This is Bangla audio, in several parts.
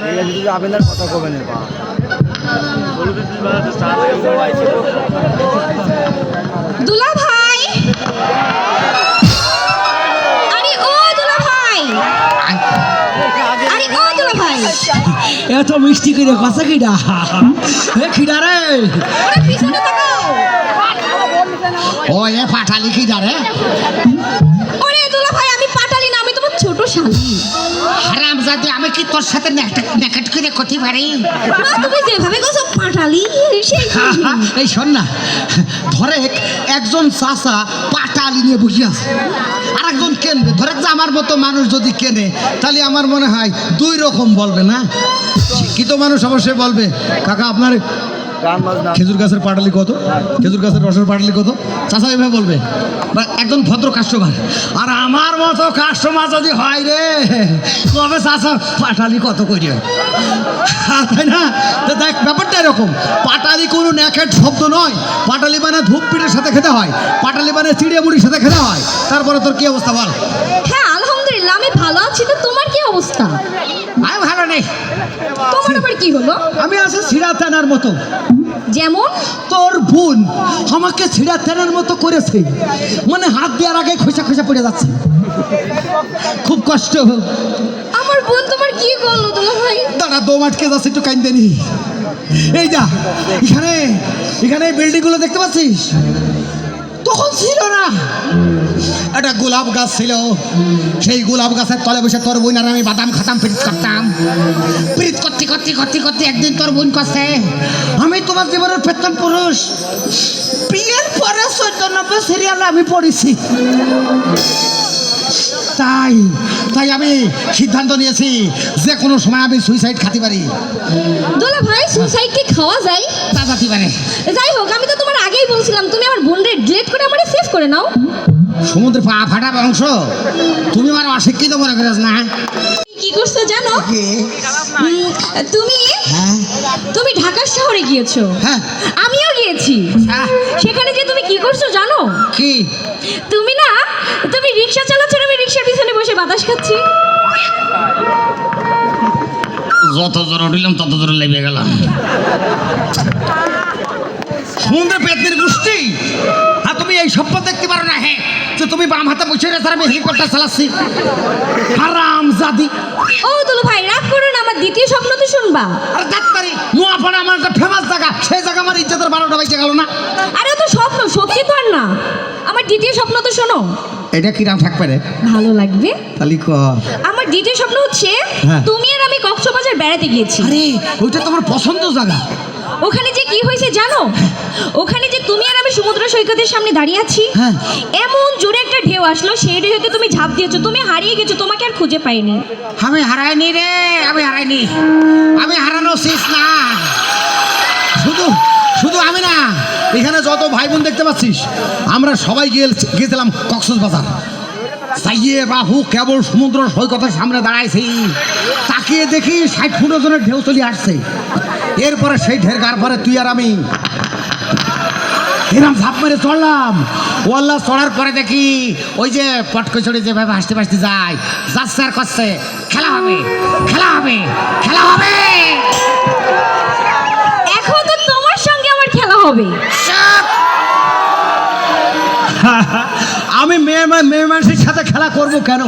আপনার কথা কবেন দুলা ভাই, আরে ও দুলা ভাই, আরে ও দুলা ভাই, এত মিষ্টি করে কথা কিডা এ খিডা রে ওরে পিছনে তাকাও। ও এ পাঠালি খিডা রে ওরে দুলা ভাই, আমি পাটালি না, আমি তোমার ছোট শালি। হারামজাদি, আমি কি তোর সাথে নেকেট করে কথা পারি? না, তুমি যেভাবে কইছো পাটালি সেই এই শোন না, ধরে একজন চাচা পাটালি নিয়ে বসে আছে, আর একজন কেনবে। ধরে যে আমার মতো মানুষ যদি কেনে, তাহলে আমার মনে হয় দুই রকম বলবে না। শিক্ষিত মানুষ অবশ্যই বলবে, কাকা আপনার খেজুর গাছের পাটালি কত, খেজুর গাছের রসের পাটালি কত, চাচা এভাবে বলবে। বা একজন ভদ্র কাস্টমার, আর আমার মতো কাস্টমার যদি হয় রে, তবে চাচা পাটালি কত করি, তাই না? তো দেখ, ব্যাপারটা এরকম। পাটালি কোনো ন্যাকেট শব্দ নয়। পাটালি মানে ধূপ পিঠের সাথে খেতে হয়, পাটালি মানে চিড়িয়া মুড়ির সাথে খেতে হয়। তারপরে তোর কি অবস্থা বল? হ্যাঁ আলহামদুলিল্লাহ, আমি ভালো আছি। তো তোমার কি অবস্থা? আমি ভালো নেই। তোমার আবার কি হলো? আমি আছি ছিঁড়া তেনার মতো। যেমন? তোর বোন আমাকে ছিঁড়া তেনার মতো করেছে, মানে হাত দেওয়ার আগে খোসা খোসা পড়ে যাচ্ছে, খুব কষ্ট। আমার বোন তোমার কি করলো দুলা ভাই? দাঁড়া, দম আটকে যাচ্ছে, একটু কাইন্দে নি। এই যা, এখানে এখানে বিল্ডিং গুলো দেখতে পাচ্ছিস, তখন ছিল না। একটা গোলাপ গাছ ছিল, সেই গোলাপ গাছের তলে বসে তোর বোন আর আমি বাদাম খাতাম, পিরিত করতাম। পিরিত করতে করতে করতে করতে একদিন তোর বোন কাছে, আমি তোমার জীবনের প্রথম পুরুষ, বিয়ের পরে 14 সিরিয়ালে আমি পড়েছি। তাই তাই আমি সিদ্ধান্ত নিয়েছি, যে কোনো সময় আমি সুইসাইড খাতে পারি। দুলা ভাই, সুসাইড কি খাওয়া যায়? তা যাতে পারে। যাই হোক, আমি তো তোমার আগেই বলছিলাম তুমি আমার বোনরে ডিলিট করে আমারে সেভ করে নাও। সমুদ্রে পা ফাটা বংশ, তুমি আমার অশিক্ষিত মনে করিস না? কি করছো জানো? তুমি হ্যাঁ তুমি ঢাকা শহরে গিয়েছো, হ্যাঁ আমিও গিয়েছি। হ্যাঁ। সেখানে যে তুমি কি করছো জানো? কি? তুমি রিক্সা চালাচ্ছ, আমি রিক্সার পিছনে বসে বাতাস খাচ্ছি। যত জোর উঠিলাম তত জোরে লেগে গেলাম। সমুদ্রে পেতনির গোষ্ঠী, আর তুমি এই স্বপ্ন দেখতে পারো না? হ্যাঁ, যে তুমি বাম হাতে বসে রেখে আমি হেলিকপ্টার চালাচ্ছি। হারাম জাদি। ও দুলু ভাই, রাগ করো না, আমার দ্বিতীয় স্বপ্ন তো শুনবা। আর ডাক্তারি নোয়াপাড়া আমার একটা ফেমাস জায়গা, সেই জায়গা আমার ইজ্জতের 12টা বেজে গেল না। আরে ও তো স্বপ্ন, সত্যি তো আর না। আমার দ্বিতীয় স্বপ্ন তো শোনো। এটা কিরাম থাকবে রে? ভালো লাগবে। তাহলে ক। আমার দ্বিতীয় স্বপ্ন হচ্ছে, হ্যাঁ। তুমি আর আমি কক্সবাজার বেড়াতে গিয়েছি। আরে ওইটা তোমার পছন্দ জায়গা। ওখানে যে কি হয়েছে জানো? ওখানে যে তুমি আর আমি সমুদ্র সৈকতের সামনে দাঁড়িয়ে আছি, হ্যাঁ। এমন জোরে একটা ঢেউ আসলো, সেই ঢেউতে তুমি ঝাঁপ দিয়েছো, তুমি হারিয়ে গেছো, তোমাকে আর খুঁজে পাইনি। আমি হারাইনি রে, আমি হারাইনি। আমি হারানো শেষ না। শুধু শুধু আমি না, এখানে যত ভাই বোন দেখতে পাচ্ছিস, আমরা সবাই গিয়েছিলাম কক্সবাজার। সাইয়ে বাহু কেবল সমুদ্র সৈকতের সামনে দাঁড়াইছি, তাকিয়ে দেখি 60 ফুট ওজনের ঢেউ চলে আসছে। এরপরে সেই ঢের গার পরে তুই আর আমি এরম ঝাঁপ মেরে চড়লাম। ওয়াল্লা চড়ার পরে দেখি ওই যে পটকচড়ি যেভাবে হাসতে হাসতে যায়, যাচ্ছে আর করছে, খেলা হবে খেলা হবে খেলা হবে। এখন তো তোমার সঙ্গে আমার খেলা হবে। আমি মেয়ে মানুষের সাথে খেলা করব কেন?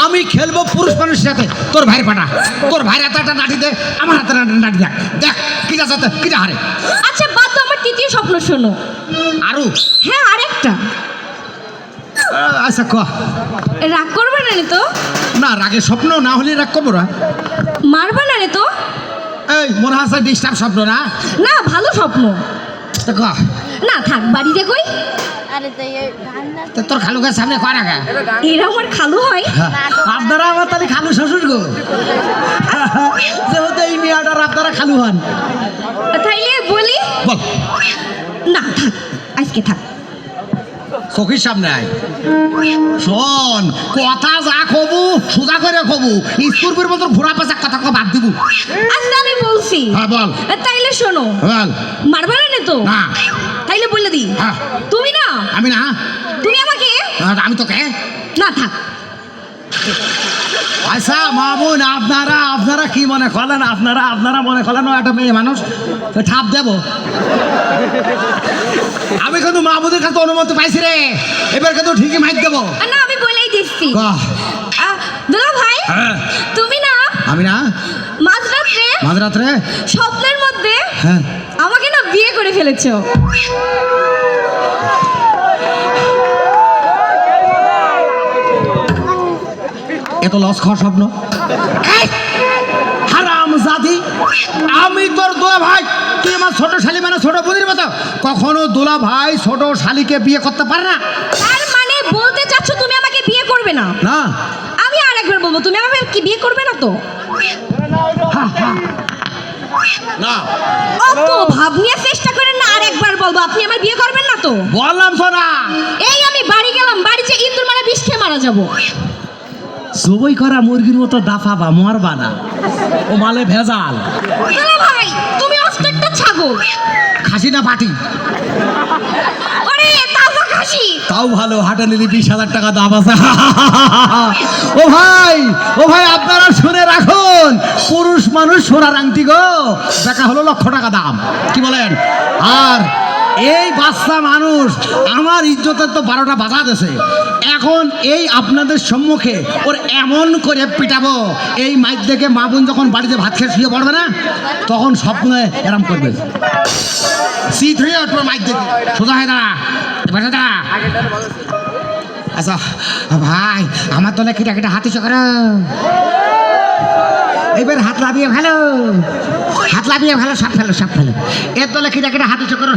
আমি খেলবো পুরুষ মানুষের সাথে। তোর ভাইয়ের পাটা, তোর ভাইয়ের হাতে একটা নাটি দে, আমার হাতে নাটি দেখ, দেখ কি যাচ্ছে, কি হারে। আচ্ছা বাদ দাও, আমার তৃতীয় স্বপ্ন শোনো। আরো? হ্যাঁ, আরেকটা। আচ্ছা ক। রাগ করবে না রে তো? না, রাগের স্বপ্ন না হলে রাগ করবো না। মারবা না রে তো? এই মনে হয় ডিস্টার্ব স্বপ্ন না? না, ভালো স্বপ্ন। তা ক। না থাক, বাড়িতে কই। তা তোর খালু গাছ সামনে কয় রাখা? এরা আমার খালু হয়। আপনারা আমার তাহলে খালু শ্বশুর গো, যেহেতু এই মেয়াটার আপনারা খালু হন। তাইলে বলি বল। না থাক, আজকে থাক। চোখের সামনে আয়। শোন, কথা যা কবু সোজা করে কবু, স্কুলের মতো ঘোরা পেঁচা কথা বাদ দিব। আচ্ছা আমি বলছি। হ্যাঁ বল। তাইলে শোনো। বল। মারবা না তো? না। তাইলে বলে দি। হ্যাঁ। তুমি না। আমি না। তুমি আমাকে। আমি তোকে। না থাক। আচ্ছা মামুন, আপনারা কি মনে করলেন আপনারা মনে করলেন ও একটা মেয়ে মানুষ তো ঠাপ দেব আমি কিন্তু মাহমুদের কাছে অনুমতি পাইছি রে এবার কিন্তু ঠিকই মাইক দেবো না আমি বলেই দিচ্ছি বাহ। দুলা ভাই হ্যাঁ। তুমি না আমি না মাঝরাত্রে স্বপ্নের মধ্যে হ্যাঁ আমাকে না বিয়ে করে ফেলেছো। এত লস খাওয়ার স্বপ্ন হারাম জাদি আমি তোর দোলা ভাই তুই আমার ছোট শালি মানে ছোট বোনের মতো কখনো দোলা ভাই ছোট শালিকে বিয়ে করতে পারে না তার মানে বলতে চাচ্ছ তুমি আমাকে বিয়ে করবে না? না আমি আরেকবার বলবো তুমি আমাকে কি বিয়ে করবে না তো? না অত ভাব নিয়ে চেষ্টা করেন না, আরেকবার বলবো আপনি আমার বিয়ে করবেন না তো? বললাম সোনা এই আমি বাড়ি গেলাম, বাড়ি যে ইন্দুর মারা বিষ খেয়ে মারা যাবো। জবই করা মুরগির মতো দাফাবা মরবা না ও মালে ভেজাল দুলা ভাই তুমি অস্ত একটা ছাগল। খাসি না পাটি ওরে তাজা খাসি। তাও ভালো হাটে নিলি 20,000 টাকা দাম আছে ও ভাই আপনারা শুনে রাখুন পুরুষ মানুষ সোনার আংটি গো দেখা হলো 1,00,000 টাকা দাম কি বলেন আর এই বাচ্চা মানুষ আমার ইজ্জতের তো 12টা বাজা দিয়েছে এখন এই আপনাদের সম্মুখে ওর এমন করে পিটাবো এই মাইক দেখে মা বোন যখন বাড়িতে ভাত খেয়ে শুয়ে পড়বে না তখন স্বপ্নে এরম করবে শীত হয়ে উঠবে মাইক দেখে সোজা হয়ে দাঁড়া এবার দাঁড়া আচ্ছা ভাই আমার তো নাকি হাতে চকর এবার হাত লাভিয়ে ভালো সব ফেলো এর তো নাকি হাতে চকর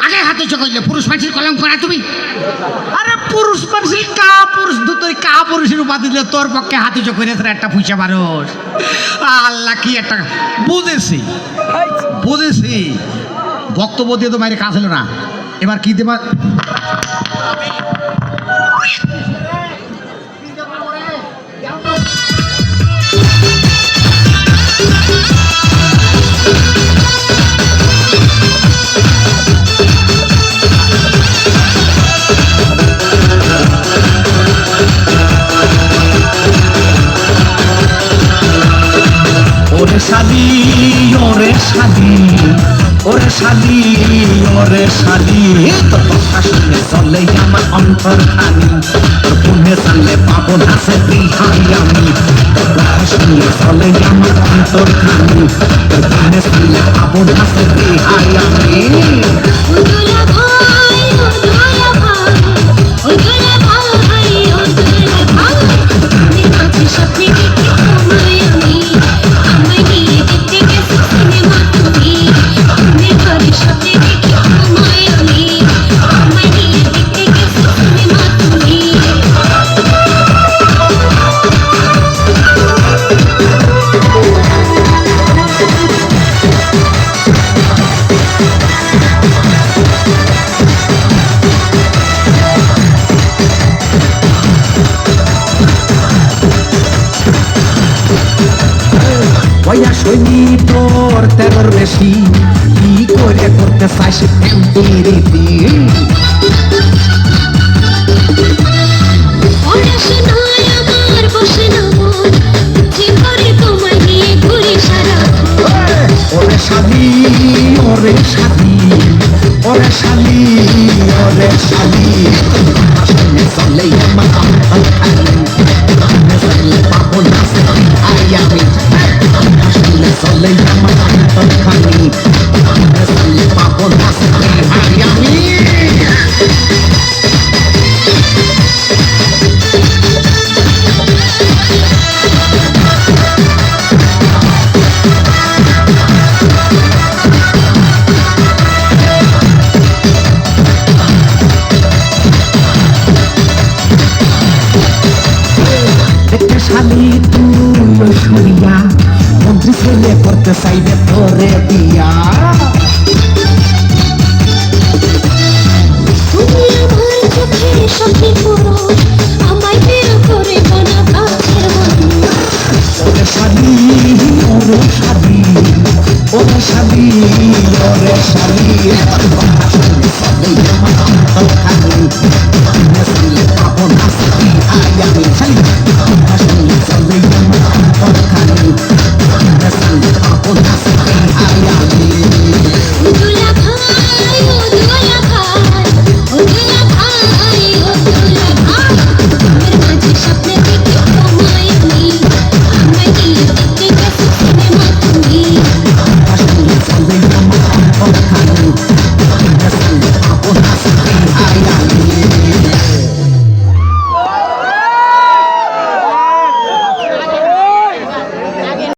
আগে হাতে চকরলে পুরুষ মানুষের কলম করা তুমি আরে পুরুষ মানুষের কা পুরুষের উপাধি দিলে তোর পক্ষে হাতে চকরে একটা পয়সা মানুষ আল্লাহ কি একটা বুঝেছি বক্তব্য দিয়ে তো বাইরে কাজ হলো না এবার কি দেবা ওরে শালি তোর কথা শুনে চলে আমার অন্তর খানি তোর পুনে চালে পাবো না সে বিহাই আমি তোর কথা শুনে চলে আমার অন্তর খানি তোর পুনে চালে পাবো না সে বিহাই আমি সৈনী তোর তেরোর বেশি কি করে করতে চাইস রীতি ওরে শালি চলে আমার অন্তর খালি পাবো না চলে আমার অন্তর খালি পাবো না আমি শালি তুই সরিয়া মন্ত্রী ছেলে করতে চাইবে তোরে দিয়া ওরে শালি আমার অন্তর খালি পাবো না আমি চলে আমার অন্তর খালি পাইরালি